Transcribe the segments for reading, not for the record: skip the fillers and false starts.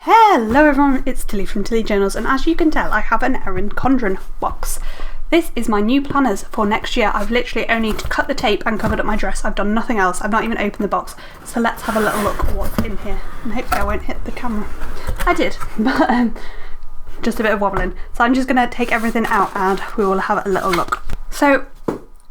Hello everyone, it's Tilly from Tilly Journals, and as you can tell I have an Erin Condren box. This is my new planners for next year. I've literally only cut the tape and covered up my dress. I've done nothing else. I've not even opened the box. So let's have a little look at what's in here. And hopefully I won't hit the camera. I did, but just a bit of wobbling. So I'm just going to take everything out and we will have a little look. So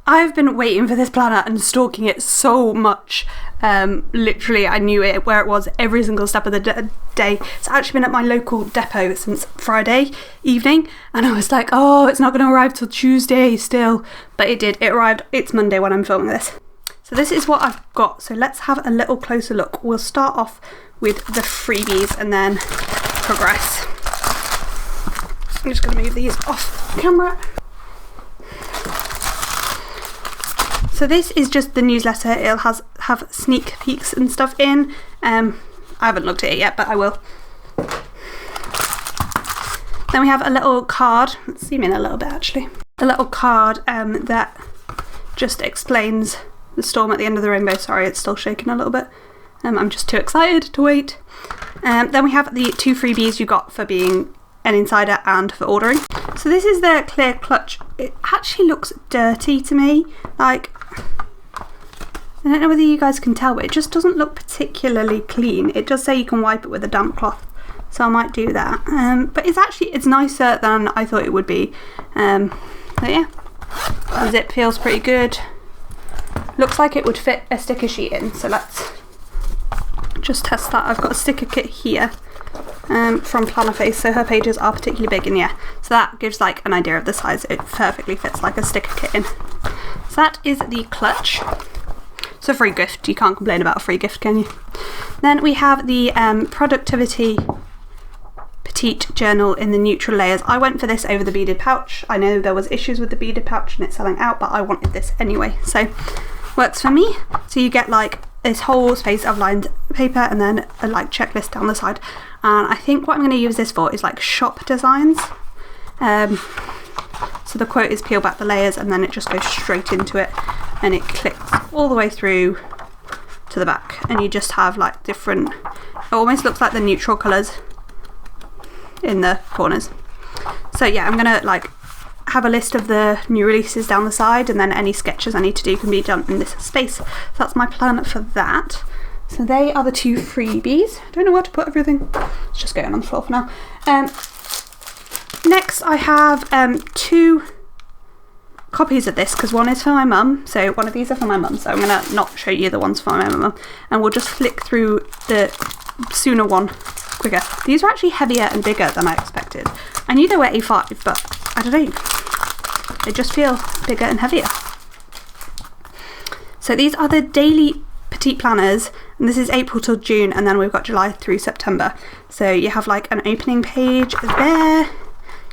I've been waiting for this planner and stalking it so much. Literally I knew it where it was every single step of the day. It's actually been at my local depot since Friday evening, and I was like, oh, it's not going to arrive till Tuesday still, but it did. It arrived. It's Monday when I'm filming this. So this is what I've got. So let's have a little closer look. We'll start off with the freebies and then progress. I'm just going to move these off camera. So this is just the newsletter. It'll have sneak peeks and stuff in. I haven't looked at it yet, but I will. Then we have a little card. Let's zoom in a little bit actually. A little card that just explains the storm at the end of the rainbow. Sorry, it's still shaking a little bit. I'm just too excited to wait. Then we have the 2 freebies you got for being an insider and for ordering. So this is the clear clutch. It actually looks dirty to me. Like, I don't know whether you guys can tell, but it just doesn't look particularly clean. It does say you can wipe it with a damp cloth, so I might do that. But it's nicer than I thought it would be. But yeah, the zip feels pretty good. Looks like it would fit a sticker sheet in, so let's just test that. I've got a sticker kit here from Plannerface, so her pages are particularly big, and yeah, so that gives like an idea of the size. It perfectly fits like a sticker kit in. So that is the clutch. It's a free gift. You can't complain about a free gift, can you? Then we have the Productivity Petite Journal in the neutral layers. I went for this over the beaded pouch. I know there was issues with the beaded pouch and it's selling out, but I wanted this anyway, so works for me. So you get like this whole space of lined paper and then a like checklist down the side. And I think what I'm going to use this for is like shop designs. So the quote is peel back the layers, and then it just goes straight into it and it clicks all the way through to the back, and you just have like different, it almost looks like the neutral colours in the corners. So yeah, I'm gonna like have a list of the new releases down the side, and then any sketches I need to do can be done in this space. So that's my plan for that. So they are the 2 freebies. I don't know where to put everything. It's just going on the floor for now. Next I have 2 copies of this, because one is for my mum, so one of these are for my mum, so I'm going to not show you the ones for my mum, and we'll just flick through the sooner one quicker. These are actually heavier and bigger than I expected. I knew they were A5, but I don't know, they just feel bigger and heavier. So these are the daily petite planners, and this is April till June, and then we've got July through September. So you have like an opening page there.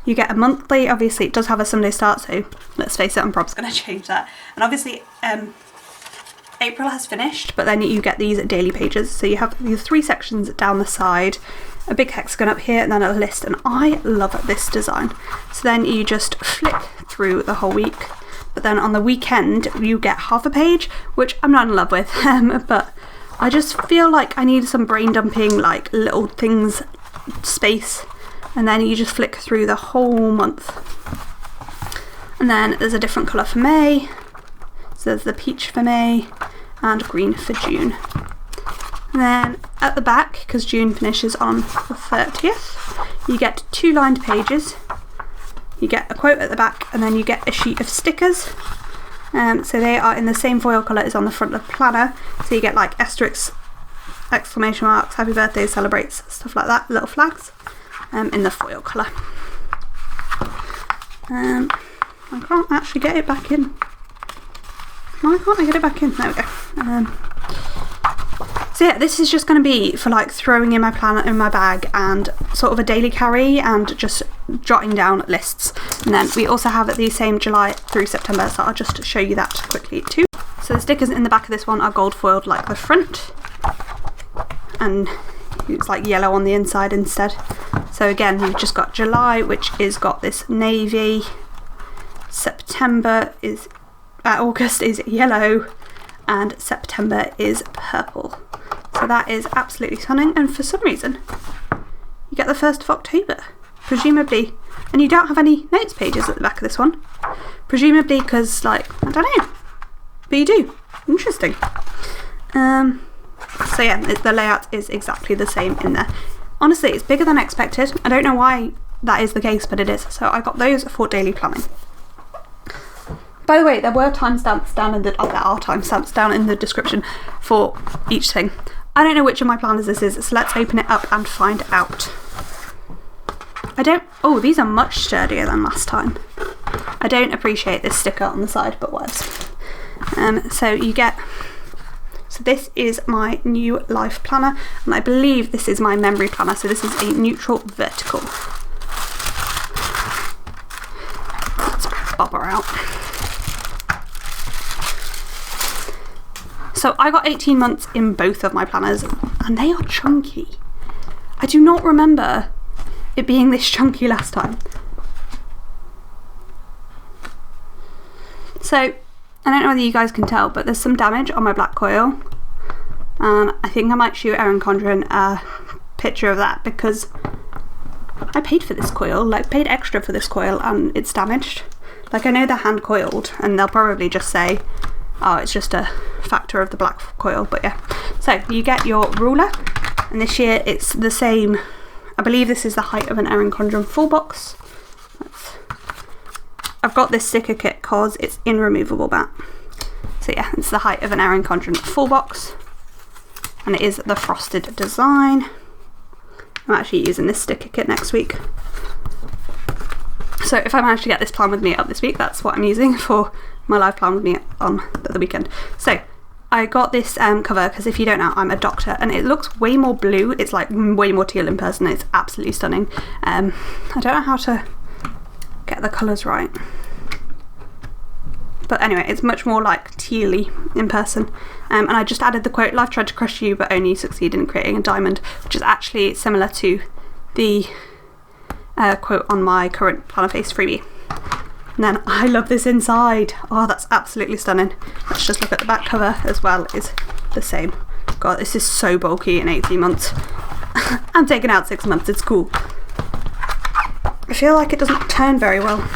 You get a monthly. Obviously it does have a Sunday start, so let's face it, I'm probably going to change that. And obviously April has finished, but then you get these daily pages. So you have these 3 sections down the side, a big hexagon up here, and then a list, and I love this design. So then you just flick through the whole week, but then on the weekend you get half a page, which I'm not in love with, but I just feel like I need some brain dumping, like little things, space. And then you just flick through the whole month. And then there's a different colour for May. So there's the peach for May and green for June. And then at the back, because June finishes on the 30th, you get 2 lined pages. You get a quote at the back, and then you get a sheet of stickers. So they are in the same foil colour as on the front of the planner. So you get like asterisks, exclamation marks, happy birthday, celebrates, stuff like that, little flags. In the foil colour. I can't actually get it back in. Why can't I get it back in? There we go. So yeah, this is just going to be for like throwing in my planner in my bag and sort of a daily carry and just jotting down lists. And then we also have the same July through September, so I'll just show you that quickly too. So the stickers in the back of this one are gold foiled like the front, and it's like yellow on the inside instead. So again, you've just got July, which is got this navy. September is, August is yellow, and September is purple. So that is absolutely stunning, and for some reason you get the 1st of October, presumably. And you don't have any notes pages at the back of this one, presumably because, like, I don't know, but you do. Interesting. So yeah, the layout is exactly the same in there. Honestly, it's bigger than expected. I don't know why that is the case, but it is. So I got those for daily planning. By the way, there were timestamps down in the there are timestamps down in the description for each thing. I don't know which of my planners this is, so let's open it up and find out. Oh, these are much sturdier than last time. I don't appreciate this sticker on the side, but whatevs. So this is my new life planner, and I believe this is my memory planner, so this is a neutral vertical. Let's pop her out. So I got 18 months in both of my planners, and they are chunky. I do not remember it being this chunky last time. So, I don't know whether you guys can tell, but there's some damage on my black coil. And I think I might shoot Erin Condren a picture of that, because I paid for this coil, like paid extra for this coil, and it's damaged. Like, I know they're hand coiled, and they'll probably just say, oh, it's just a factor of the black coil, but yeah. So, you get your ruler, and this year it's the same. I believe this is the height of an Erin Condren full box. I've got this sticker kit because it's in removable mat. So yeah, it's the height of an Erin Condren full box. And it is the frosted design. I'm actually using this sticker kit next week. So if I manage to get this plan with me up this week, that's what I'm using for my live plan with me on the weekend. So I got this cover because, if you don't know, I'm a doctor, and it looks way more blue. It's like way more teal in person. It's absolutely stunning. I don't know how to get the colours right, but anyway, it's much more like tealy in person. And I just added the quote, "Life tried to crush you but only succeeded in creating a diamond," which is actually similar to the quote on my current Planner Face freebie. And then I love this inside. Oh, that's absolutely stunning. Let's just look at the back cover as well. It's the same. God, this is so bulky in 18 months. I'm taking out 6 months. It's cool. I feel like it doesn't turn very well.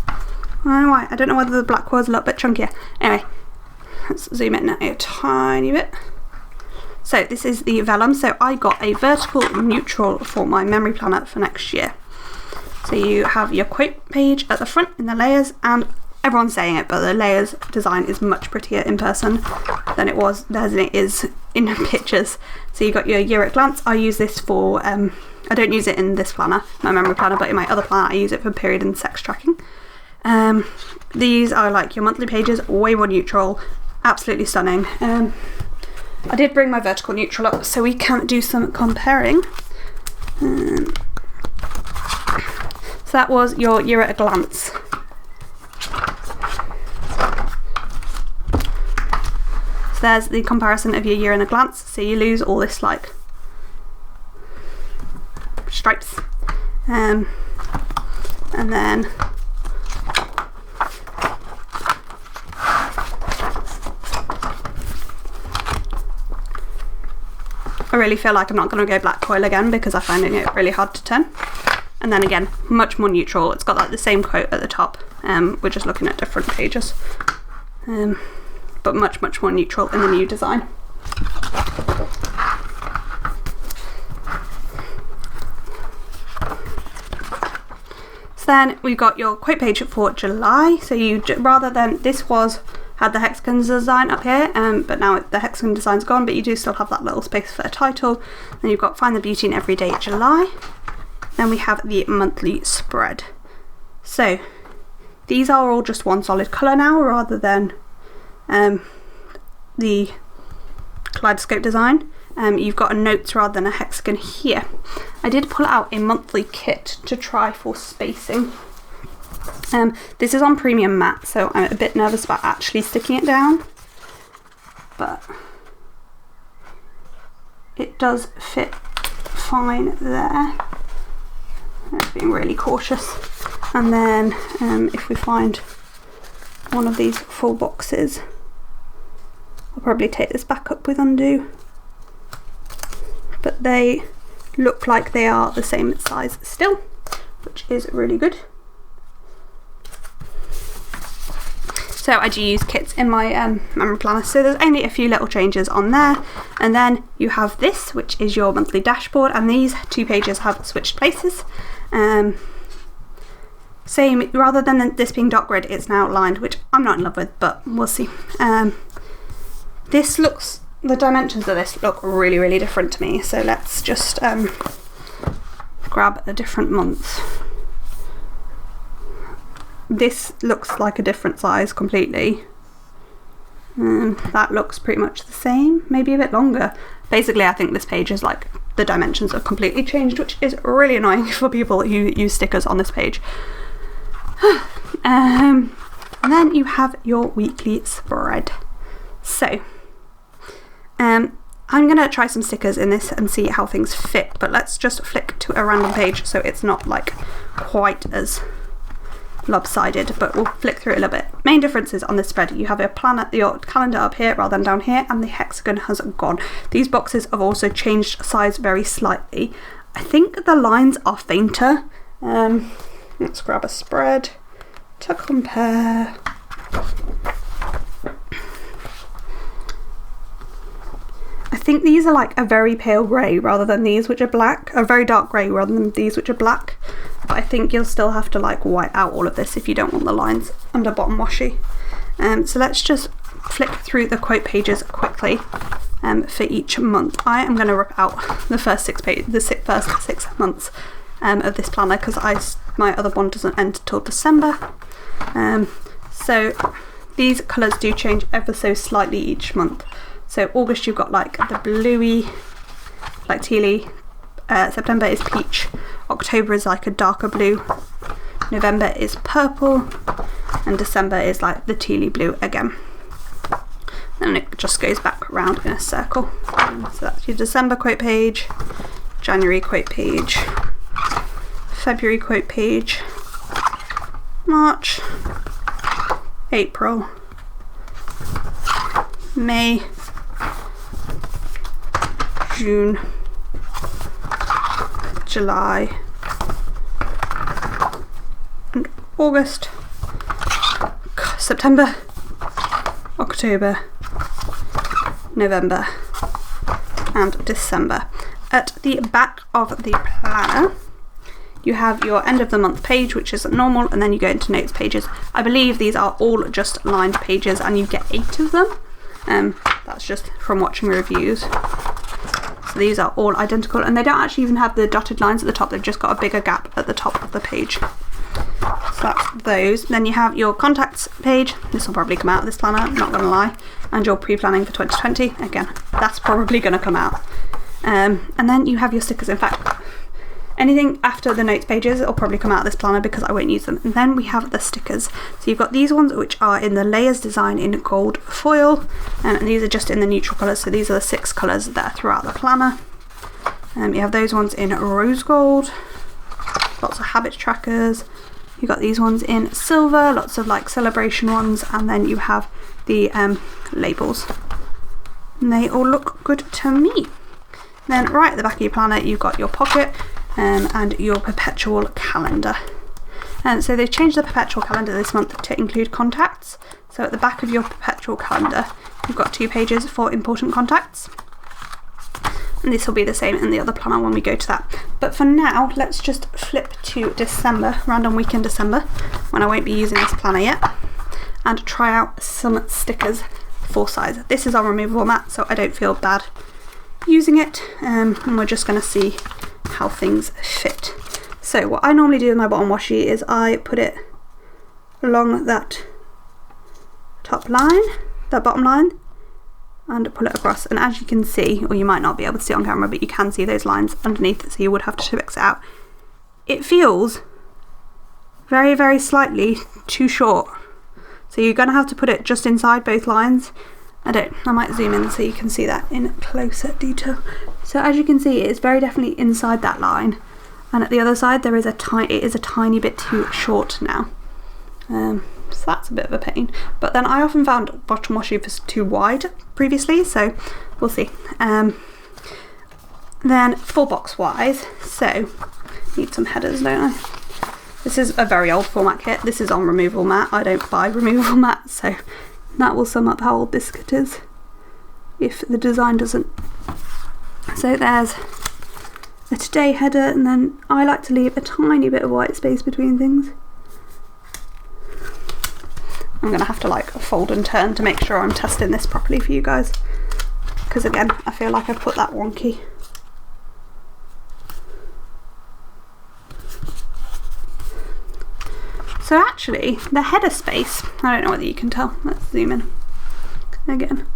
I don't know why. I don't know whether the black coil's a little bit chunkier. Anyway, let's zoom in a tiny bit. So this is the vellum. So I got a vertical neutral for my memory planner for next year. So you have your quote page at the front in the layers, and everyone's saying it, but the layers design is much prettier in person than it is in pictures. So you got your year at glance. I use this for, I don't use it in this planner, my memory planner, but in my other planner I use it for period and sex tracking. These are like your monthly pages, way more neutral, absolutely stunning. I did bring my vertical neutral up so we can do some comparing. So that was your year at a glance. So there's the comparison of your year in a glance. So you lose all this like stripes, and then I really feel like I'm not going to go black coil again because I'm finding it really hard to turn. And then again, much more neutral. It's got like the same quote at the top. We're just looking at different pages. But much more neutral in the new design. So then we've got your quote page for July. So you, rather than, this had the hexagon design up here, but now the hexagon design's gone, but you do still have that little space for a title. Then you've got Find the Beauty in Everyday July. Then we have the monthly spread. So these are all just one solid colour now, rather than the kaleidoscope design. You've got a notes rather than a hexagon here. I did pull out a monthly kit to try for spacing. This is on premium matte, so I'm a bit nervous about actually sticking it down, but it does fit fine there. It's being really cautious. And then if we find one of these full boxes, I'll probably take this back up with undo, but they look like they are the same size still, which is really good. So I do use kits in my memory planner, so there's only a few little changes on there. And then you have this, which is your monthly dashboard, and these 2 pages have switched places. Same, rather than this being dot grid, it's now lined, which I'm not in love with, but we'll see. This looks, the dimensions of this look really, really different to me. So let's just grab a different month. This looks like a different size completely. That looks pretty much the same, maybe a bit longer. Basically, I think this page is like, the dimensions have completely changed, which is really annoying for people who use stickers on this page. And then you have your weekly spread. So, I'm going to try some stickers in this and see how things fit, but let's just flick to a random page so it's not like quite as lopsided, but we'll flick through it a little bit. Main differences on this spread: you have your calendar up here rather than down here, and the hexagon has gone. These boxes have also changed size very slightly. I think the lines are fainter. Let's grab a spread to compare. I think these are like a very pale grey rather than these, which are black, a very dark grey rather than these, which are black. But I think you'll still have to like white out all of this if you don't want the lines under bottom washi. So let's just flick through the quote pages quickly for each month. I am going to rip out the first first 6 months of this planner, because my other one doesn't end till December. So these colours do change ever so slightly each month. So August you've got like the bluey, like tealy. September is peach. October is like a darker blue. November is purple, and December is like the tealy blue again. And it just goes back around in a circle. So that's your December quote page, January quote page, February quote page, March, April, May, June, July, and August, September, October, November, and December. At the back of the planner you have your end of the month page, which is normal, and then you go into notes pages. I believe these are all just lined pages and you get 8 of them. That's just from watching reviews. So these are all identical, and they don't actually even have the dotted lines at the top, they've just got a bigger gap at the top of the page. So that's those. Then you have your contacts page. This will probably come out of this planner, I'm not going to lie. And your pre-planning for 2020. Again, that's probably going to come out. And then you have your stickers. In fact, anything after the notes pages will probably come out of this planner because I won't use them. And then we have the stickers. So you've got these ones which are in the layers design in gold foil, and these are just in the neutral colours. So these are the 6 colours that are throughout the planner. You have those ones in rose gold, lots of habit trackers. You've got these ones in silver, lots of like celebration ones, and then you have the labels. And they all look good to me. Then right at the back of your planner you've got your pocket and your perpetual calendar. And so they've changed the perpetual calendar this month to include contacts. So at the back of your perpetual calendar you've got 2 pages for important contacts. And this will be the same in the other planner when we go to that. But for now, let's just flip to December, random week in December, when I won't be using this planner yet, and try out some stickers full size. This is our removable mat, so I don't feel bad using it, and we're just going to see how things fit. So what I normally do with my bottom washi is I put it along that top line, that bottom line, and pull it across. And as you can see, or you might not be able to see it on camera, but you can see those lines underneath it, so you would have to fix it out. It feels very, very slightly too short. So you're going to have to put it just inside both lines. I might zoom in so you can see that in closer detail. So as you can see, it is very definitely inside that line. And at the other side, it is a tiny bit too short now. So that's a bit of a pain. But then I often found bottom washi was too wide previously, so we'll see. Then full box wise, so need some headers, don't I? This is a very old format kit. This is on removal mat. I don't buy removal mat, so that will sum up how old this kit is if the design doesn't. So there's a today header, and then I like to leave a tiny bit of white space between things. I'm going to have to like fold and turn to make sure I'm testing this properly for you guys, because again I feel like I've put that wonky. So actually the header space, I don't know whether you can tell, let's zoom in again.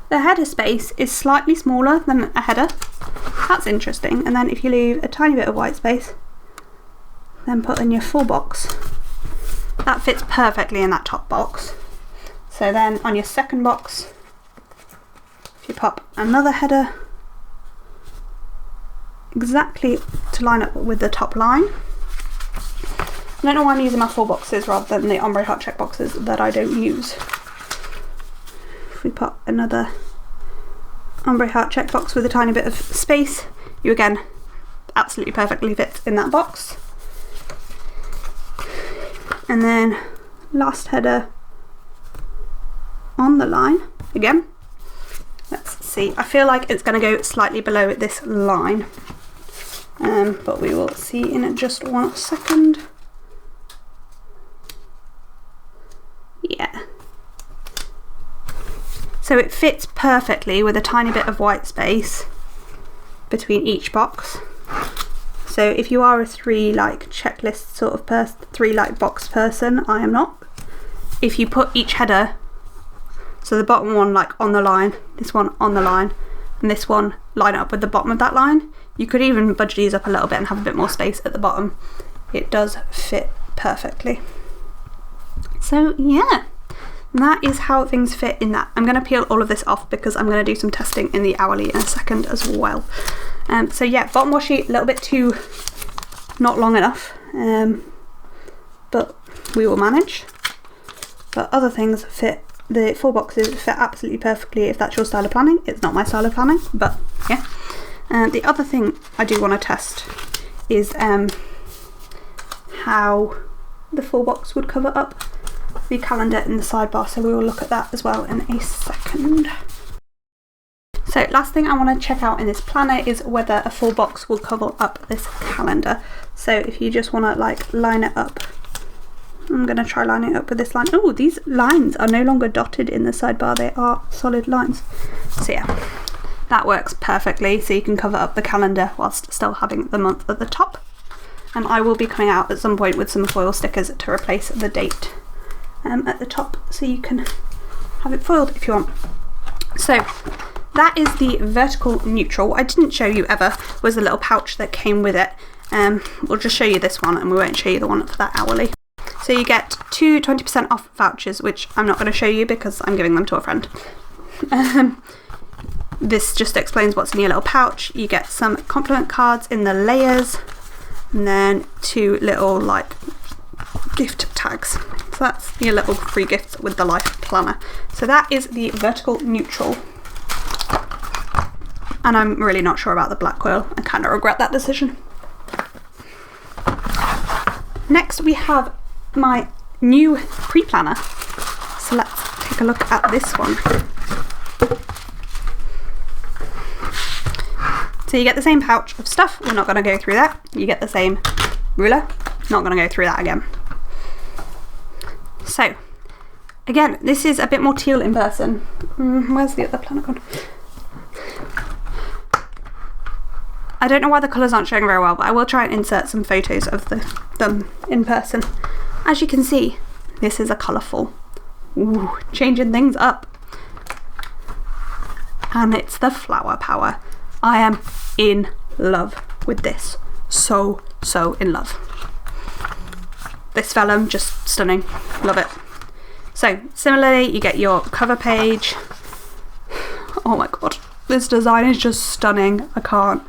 The header space is slightly smaller than a header. That's interesting. And then if you leave a tiny bit of white space, then put in your full box, that fits perfectly in that top box. So then on your second box, if you pop another header exactly to line up with the top line. I don't know why I'm using my full boxes rather than the ombre heart check boxes that I don't use. If we put another ombre heart check box with a tiny bit of space, you again absolutely perfectly fit in that box. And then last header on the line again. Let's see, I feel like it's going to go slightly below this line, but we will see in just 1 second. Yeah. So it fits perfectly with a tiny bit of white space between each box. So if you are a 3 like checklist sort of person, 3 like box person, I am not. If you put each header, so the bottom one like on the line, this one on the line, and this one line up with the bottom of that line, you could even budge these up a little bit and have a bit more space at the bottom. It does fit perfectly. So yeah, that is how things fit in that. I'm going to peel all of this off because I'm going to do some testing in the hourly in a second as well. So yeah, bottom washi a little bit too not long enough, but we will manage. But other things fit. The full boxes fit absolutely perfectly if that's your style of planning. It's not my style of planning, but yeah. The other thing I do want to test is how the full box would cover up the calendar in the sidebar, so we will look at that as well in a second. So last thing I want to check out in this planner is whether a full box will cover up this calendar. So if you just want to like line it up, I'm going to try lining it up with this line. Oh, these lines are no longer dotted in the sidebar, they are solid lines. So yeah, that works perfectly, so you can cover up the calendar whilst still having the month at the top. And I will be coming out at some point with some foil stickers to replace the date at the top, so you can have it foiled if you want. So that is the vertical neutral. What I didn't show you ever was the little pouch that came with it. We'll just show you this one and we won't show you the one for that hourly. So you get 2 20% off vouchers, which I'm not going to show you because I'm giving them to a friend. This just explains what's in your little pouch. You get some compliment cards in the layers, and then 2 little like gift tags. So that's your little free gifts with the life planner. So that is the vertical neutral. And I'm really not sure about the black quill. I kind of regret that decision. Next we have my new pre-planner. So let's take a look at this one. So you get the same pouch of stuff. We're not going to go through that. You get the same ruler. Not going to go through that again. So again, this is a bit more teal in person. Where's the other planner gone? I don't know why the colours aren't showing very well, but I will try and insert some photos of them in person. As you can see, this is a colourful, changing things up. And it's the Flower Power. I am in love with this. So in love. This vellum, just stunning. Love it. So similarly, you get your cover page. Oh my god, this design is just stunning. I can't.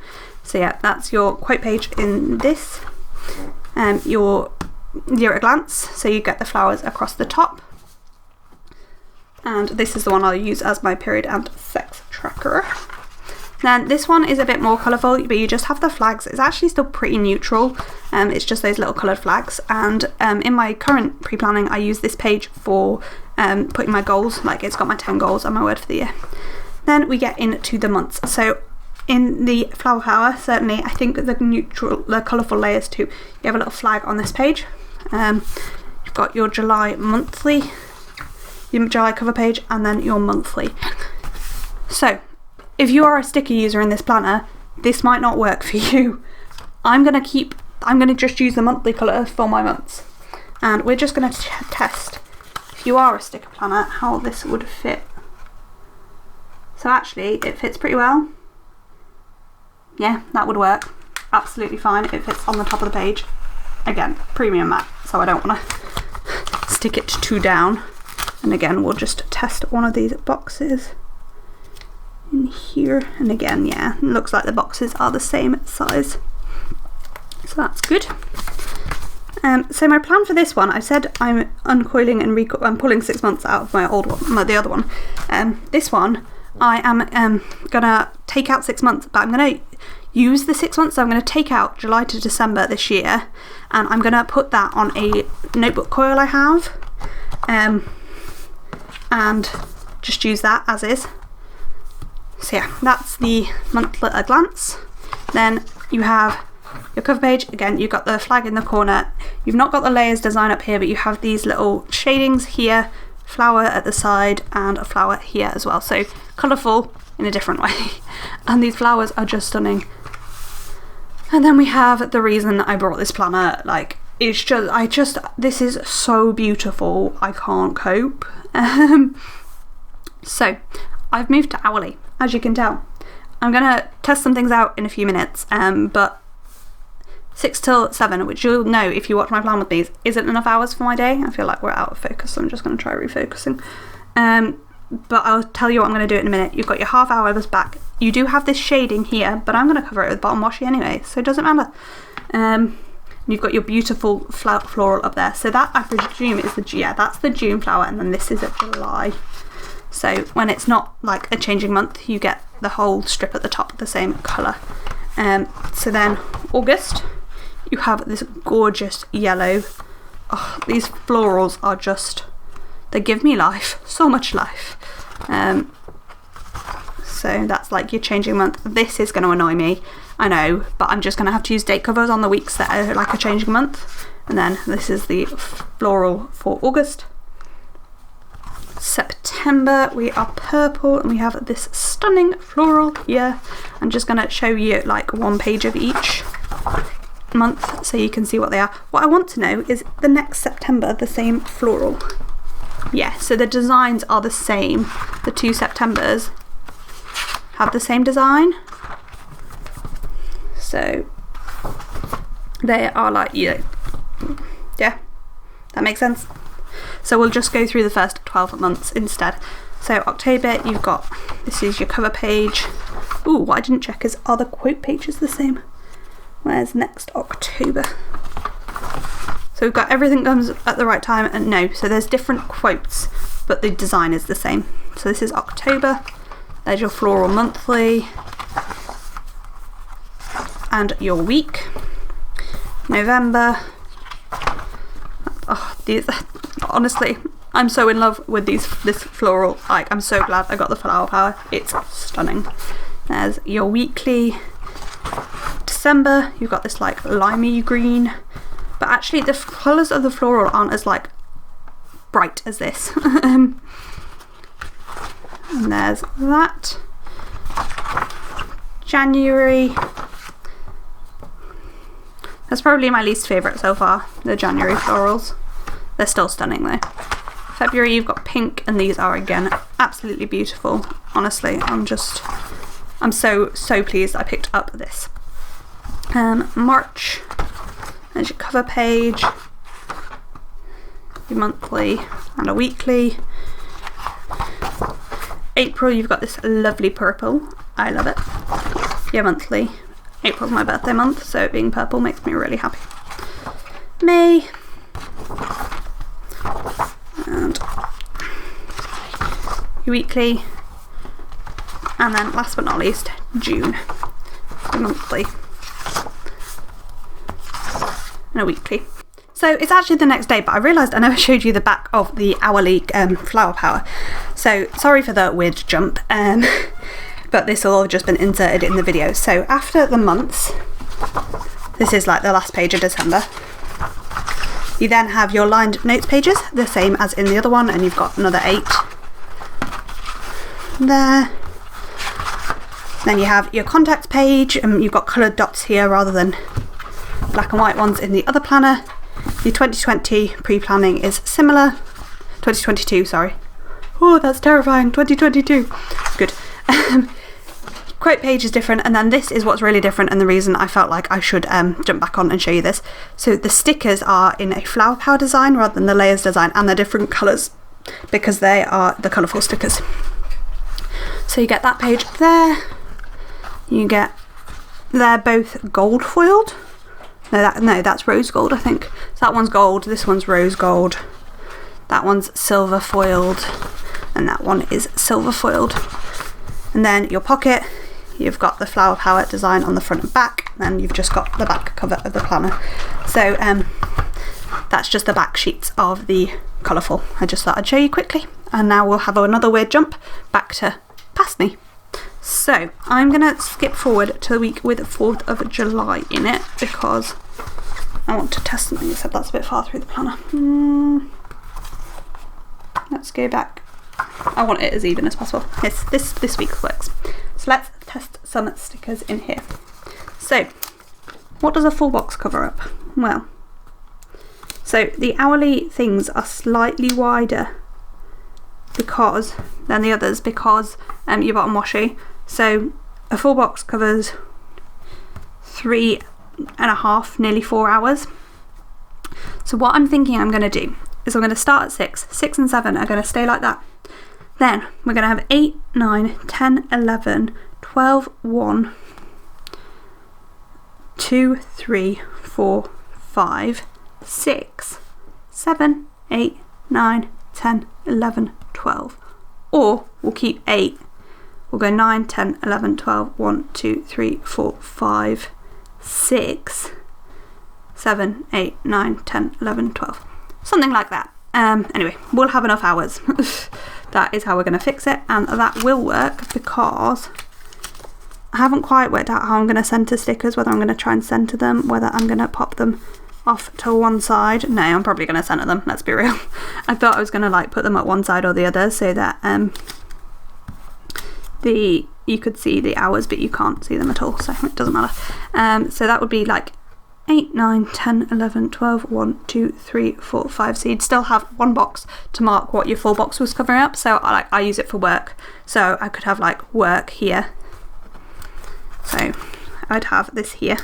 So yeah, that's your quote page in this. Your year at a glance, so you get the flowers across the top. And this is the one I'll use as my period and sex tracker. Then this one is a bit more colourful, but you just have the flags. It's actually still pretty neutral. It's just those little coloured flags. And in my current pre-planning, I use this page for putting my goals. Like, it's got my 10 goals and my word for the year. Then we get into the months. So in the flower power, certainly, I think the colourful layers too. You have a little flag on this page. You've got your July monthly, your July cover page, and then your monthly. So if you are a sticker user in this planner, this might not work for you. I'm gonna just use the monthly colour for my months. And we're just gonna test, if you are a sticker planner, how this would fit. So actually, it fits pretty well. Yeah, that would work. Absolutely fine. It fits on the top of the page. Again, premium matte, so I don't wanna stick it too down. And again, we'll just test one of these boxes in here, and again, yeah, it looks like the boxes are the same size, so that's good. So my plan for this one, I said I'm uncoiling and I'm pulling 6 months out of my old one, the other one. This one, I am gonna take out 6 months, but I'm gonna use the 6 months, so I'm gonna take out July to December this year, and I'm gonna put that on a notebook coil I have, and just use that as is. So yeah, that's the month at a glance. Then you have your cover page. Again, you've got the flag in the corner. You've not got the layers design up here, but you have these little shadings here, flower at the side, and a flower here as well. So colourful in a different way. And these flowers are just stunning. And then we have the reason I brought this planner. Like, it's just, this is so beautiful. I can't cope. So I've moved to hourly, as you can tell. I'm gonna test some things out in a few minutes, but 6 till 7, which you'll know if you watch my plan with me, isn't enough hours for my day. I feel like we're out of focus, so I'm just gonna try refocusing. But I'll tell you what I'm gonna do in a minute. You've got your half hours back. You do have this shading here, but I'm gonna cover it with bottom washi anyway, so it doesn't matter. You've got your beautiful floral up there. So that, I presume, is that's the June flower, and then this is a July. So when it's not like a changing month, you get the whole strip at the top the same colour. So then August, you have this gorgeous yellow. Oh, these florals are just, they give me life, so much life. So that's like your changing month. This is going to annoy me, I know, but I'm just going to have to use date covers on the weeks that are like a changing month. And then this is the floral for August. September, we are purple, and we have this stunning floral here. I'm just going to show you like one page of each month so you can see what they are. What I want to know is the next September the same floral. Yeah, so the designs are the same. The 2 Septembers have the same design. So they are like, yeah, that makes sense. So we'll just go through the first 12 months instead. So October, you've got, this is your cover page. Ooh, what I didn't check is, are the quote pages the same? Where's next October? So we've got everything comes at the right time, and no, so there's different quotes, but the design is the same. So this is October, there's your floral monthly, and your week. November, oh, these, honestly, I'm so in love with this floral. Like, I'm so glad I got the flower power. It's stunning. There's your weekly. December, you've got this like limey green, but actually the colours of the floral aren't as like bright as this. And there's that. January. That's probably my least favourite so far, the January florals. They're still stunning though. February, you've got pink, and these are again absolutely beautiful. Honestly, I'm so pleased I picked up this. March, there's your cover page, your monthly and a weekly. April, you've got this lovely purple. I love it. Your monthly. April's my birthday month, so it being purple makes me really happy. May, and your weekly, and then last but not least, June, a monthly and a weekly. So it's actually the next day, but I realised I never showed you the back of the hourly flower power. So sorry for the weird jump, but this will have just been inserted in the video. So after the months, this is like the last page of December. You then have your lined notes pages, the same as in the other one, and you've got another 8 there. Then you have your contacts page, and you've got coloured dots here rather than black and white ones in the other planner. Your 2020 pre-planning is similar. 2022, sorry. Oh, that's terrifying. 2022. Good. Quote page is different, and then this is what's really different, and the reason I felt like I should jump back on and show you this. So the stickers are in a flower power design rather than the layers design, and they're different colours because they are the colourful stickers. So you get that page there. You get, they're both gold foiled. No, that's rose gold, I think. So that one's gold, this one's rose gold, that one's silver foiled, and that one is silver foiled. And then your pocket, you've got the flower power design on the front and back, and then you've just got the back cover of the planner. So that's just the back sheets of the colourful. I just thought I'd show you quickly, and now we'll have another weird jump back to past me. So I'm gonna skip forward to the week with 4th of July in it because I want to test something, except that's a bit far through the planner. Let's go back. I want it as even as possible. Yes, this week works. So let's test some stickers in here. So what does a full box cover up? Well, so the hourly things are slightly wider than the others because your bottom washi. So a full box covers 3.5, nearly 4 hours. So what I'm thinking I'm going to do is I'm going to start at 6 and 7 are going to stay like that. Then we're going to have 8, 9, 10, 11, 12, 1, 2, 3, 4, 5, 6, 7, 8, 9, 10, 11, 12. Or we'll keep 8. We'll go 9, 10, 11, 12, 1, 2, 3, 4, 5, 6, 7, 8, 9, 10, 11, 12. Something like that. Anyway, we'll have enough hours. That is how we're going to fix it, and that will work because I haven't quite worked out how I'm going to centre stickers, whether I'm going to try and centre them, whether I'm going to pop them off to one side. No, I'm probably going to centre them, let's be real. I thought I was going to like put them at one side or the other so that you could see the hours but you can't see them at all, so it doesn't matter. So that would be like 8, 9, 10, 11, 12, 1, 2, 3, 4, 5. So you'd still have one box to mark what your full box was covering up. So I use it for work. So I could have like work here. So I'd have this here.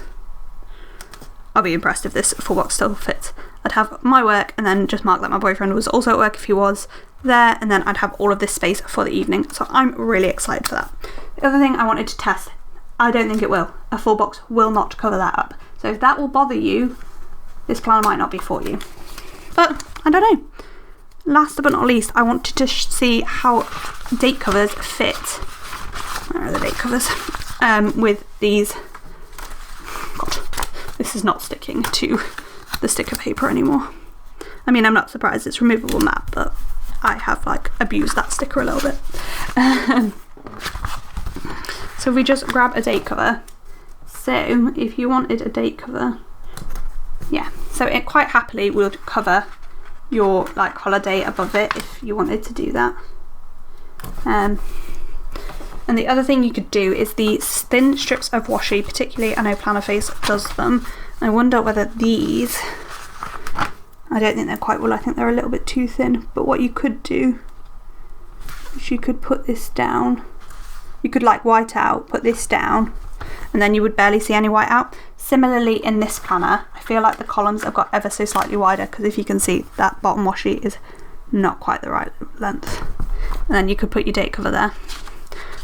I'll be impressed if this full box still fits. I'd have my work and then just mark that my boyfriend was also at work if he was there, and then I'd have all of this space for the evening. So I'm really excited for that. The other thing I wanted to test, I don't think it will. A full box will not cover that up. So if that will bother you, this planner might not be for you. But I don't know. Last but not least, I wanted to see how date covers fit. Where are the date covers? With these. God, this is not sticking to the sticker paper anymore. I mean, I'm not surprised it's removable matte, but I have like abused that sticker a little bit. So if we just grab a date cover. So if you wanted a date cover, yeah, so it quite happily would cover your like holiday above it if you wanted to do that. And the other thing you could do is the thin strips of washi, particularly I know Plannerface does them. I wonder whether these, I don't think they're quite well, I think they're a little bit too thin, but what you could do is you could put this down. You could like white out, put this down, and then you would barely see any white out. Similarly in this planner, I feel like the columns have got ever so slightly wider because if you can see that bottom washi is not quite the right length. And then you could put your date cover there.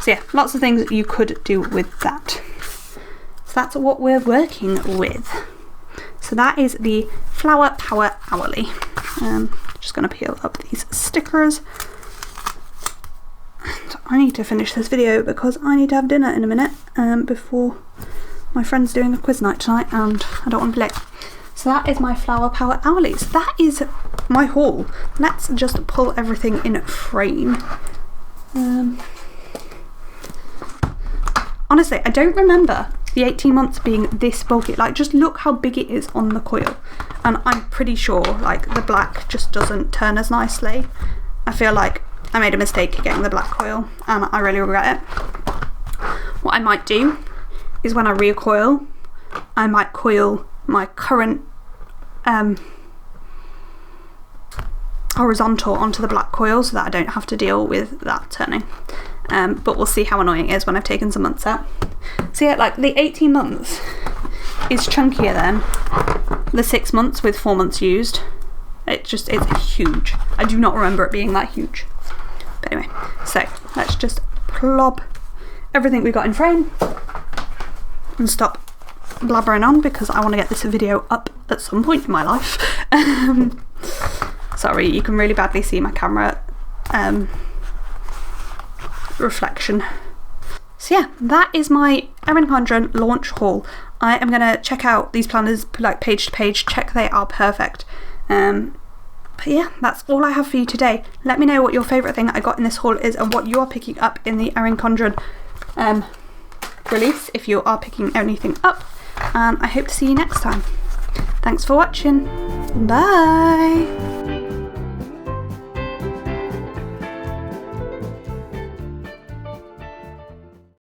So yeah, lots of things you could do with that. So that's what we're working with. So that is the Flower Power Hourly. Just going to peel up these stickers. So I need to finish this video because I need to have dinner in a minute before my friend's doing a quiz night tonight and I don't want to be late. So that is my Flower Power Owleeze. That is my haul. Let's just pull everything in frame. Honestly, I don't remember the 18 months being this bulky. Like, just look how big it is on the coil. And I'm pretty sure, like, the black just doesn't turn as nicely. I feel like I made a mistake getting the black coil and I really regret it. What I might do is when I recoil, I might coil my current horizontal onto the black coil so that I don't have to deal with that turning. But we'll see how annoying it is when I've taken some months out. So yeah, like the 18 months is chunkier than the 6 months with 4 months used. It's huge. I do not remember it being that huge. But anyway, so let's just plop everything we got in frame and stop blabbering on because I want to get this video up at some point in my life. Sorry, you can really badly see my camera reflection. So yeah, that is my Erin Condren launch haul. I am going to check out these planners like page to page, check they are perfect. But yeah, that's all I have for you today. Let me know what your favourite thing I got in this haul is and what you are picking up in the Erin Condren release, if you are picking anything up. And I hope to see you next time. Thanks for watching. Bye!